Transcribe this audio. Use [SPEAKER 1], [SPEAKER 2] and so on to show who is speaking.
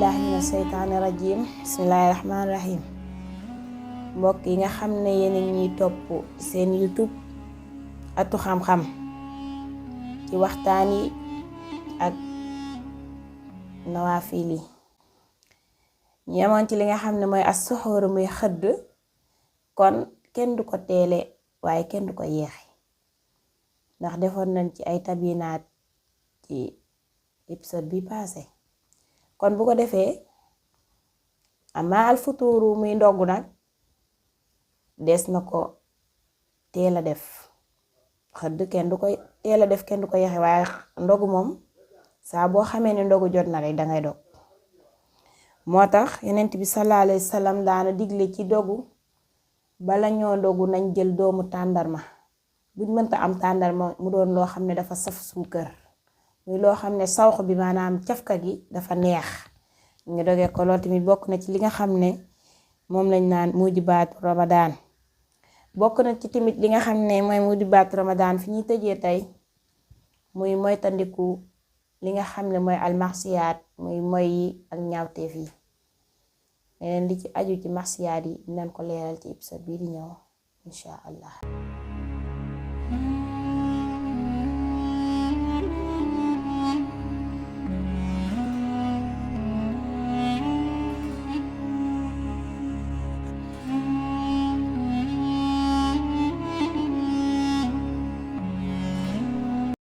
[SPEAKER 1] billahi mina seytaani rajim bismillahi rahmaani rahim. Mbokk yi nga xam ne yéen a ngi topp seen YouTube atu xam-xam ci waxtaan yi ak nawaafil yi ñu yemoon ci li nga xam ne mooy as-suxuur muy xëdd, kon kenn du ko teele waaye kenn du ko yeexe ndax defoon nañ ci ay tabinaat ci épisode bi passé. kon bu ko defee amma al futuuru muy ndogg nag des na ko teel a def. xëdd kenn du ko teel a def, kenn du ko yeexe, waaye ndogu moom saa boo xamee ne ndogu jot na rek dangay dog. moo tax Yonent bi sallallahu alayhi wa sallam daana digle ci dogu bala ñoo dogu nañ jël doomu tàndarma, buñ mënta am tàndarma mu doon loo xam ne dafa saf suukar, muy loo xam ne sawx bi maanaam cafka gi dafa neex ñu dogee ko. loolu tamit bokk na ci li nga xam ne moom lañ naan mujibaatu Ramadan. bokk na ci tamit li nga xam ne mooy mujibaatu Ramadan fi ñuy tëjee tey muy moytandiku li nga xam ne mooy almarsiyaat, muy moy yi ak ñaawteef yi. leneen li ci aju ci marsiyaat yi dinañ ko leeral ci épisode bii di ñëw insha allah.